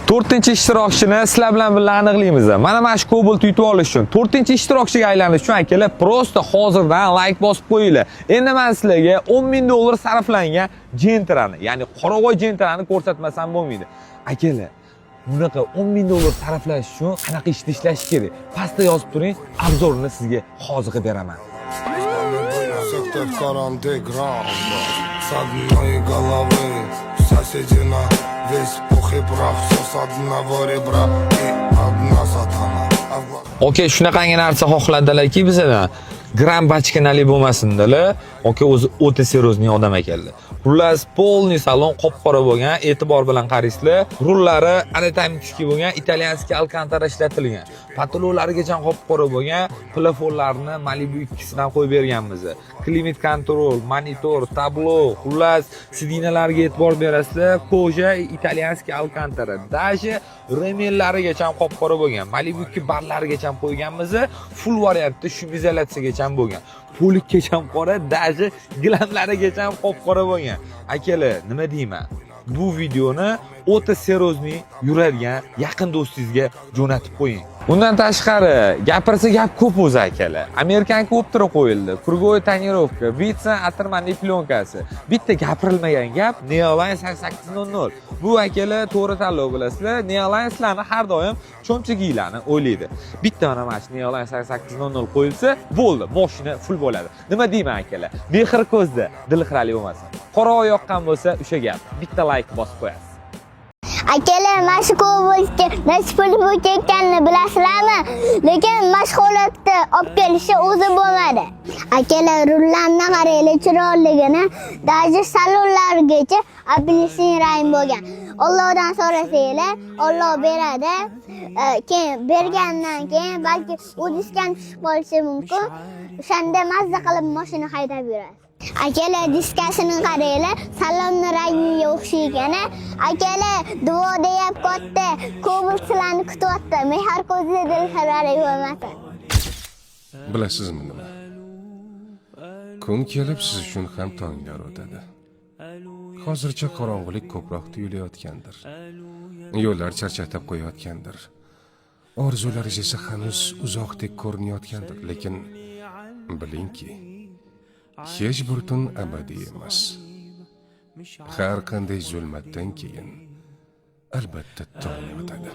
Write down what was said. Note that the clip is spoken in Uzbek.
4-ishtirokchini sizlar bilan birga aniqlaymiz. Mana shu Cobalt yutib olish uchun 4-ishtirokchiga aylanish uchun akalar prosta hozirdan like bosib qo'yinglar. Endi men sizlarga $10,000 sarflangan Gentrani, ya'ni qoravoy Gentrani ko'rsatmasam bo'lmaydi. Akalar, bunaqa $10,000 sarflash uchun qanaqa ishda ishlash kerak? Pastda yozib turing, obzorini sizga hozir beraman. С одной головы соседина, весь пух и прах, все с одного ребра и одна сатана. Okey, shunaqangi narsa xohladilarki bizdan gram bachkanali bo'lmasindilar. Okey, o'zi o'ta seriozniy odam ekanlar. Xullas, polniy salon qop-qora bo'lgan, e'tibor bilan qaraysizlar. Rullari anatami tushki bo'lgan, italyanskiy alkantara ishlatilgan. Patololarigacha qop-qora bo'lgan, plafonlarni Malibu 2 dan qo'yib berganmiz. Klimat kontrol, monitor, tablo, xullas, sidinalarga e'tibor berasizlar. Koja italyanskiy alkantara. Даже remellarigacha qop-qora bo'lgan. Malibu 2 barlarigacha qo'yganmiz. Full variantda shum izolyatsiyaga bo'lgan. Polikgacha qora, даже glamlarigacha qop-qora bo'lgan. Akalar, nima deyman? Bu videoni o'ta seriozniy yuradigan yaqin do'stingizga jo'natib qo'ying. Undan tashqari, gapirsa gap ko'p o'zi akalar. Amerikanka optira qo'yildi. Krugoy tonirovka, Vitsin atirmanli plyonkasi. Bitta gapirilmagan gap Neoline 8800. Bu akalar to'g'ri tanlov bilasizlar. Neoline sizlarni har doim cho'mchiginglarni o'ylaydi. Bitta mana shu Neoline 8800 qo'yilsa, bo'ldi, mashina full bo'ladi. Nima deyman akalar? Mehr ko'zda, dil xirali bo'lmasin. Qora yoqqan bo'lsa, o'sha gap. Bitta like bosib qo'yasiz. Akalar, mana Cobaltga nasib bo'lib ketganini bilasizlarmi? Lekin mashg'ulotda olib kelishi o'zi bo'lmadi. Akalar, rullarni qaranglar, chiroyligini, даже salonlargacha apelsin rang bo'lgan. Allohdan so'rasanglar, Alloh beradi. Keyin bergandan keyin balki o'zingizdan tushib qolishi mumkin. O'shanda mazza qilib mashina haydab yurasiz. Akalar, diskasini qaranglar, salonni rangiga o'xshaygan. Akalar, duo deyap katta Cobalt sizlarni kutyapti. Mehr ko'zda dil xirali bo'lmasin. Bilasizmi nima? Kun kelib siz uchun ham tonglar o'tadi. Hozircha qorong'ulik ko'proq tuyulayotgandir. Yo'llar charchatib qo'yayotgandir. Orzularingiz esa hanuz uzoqdek ko'rinayotgandir, lekin bilingki, hech bir tun abadiy emas. Har qanday zulmatdan keyin albatta tong otadi.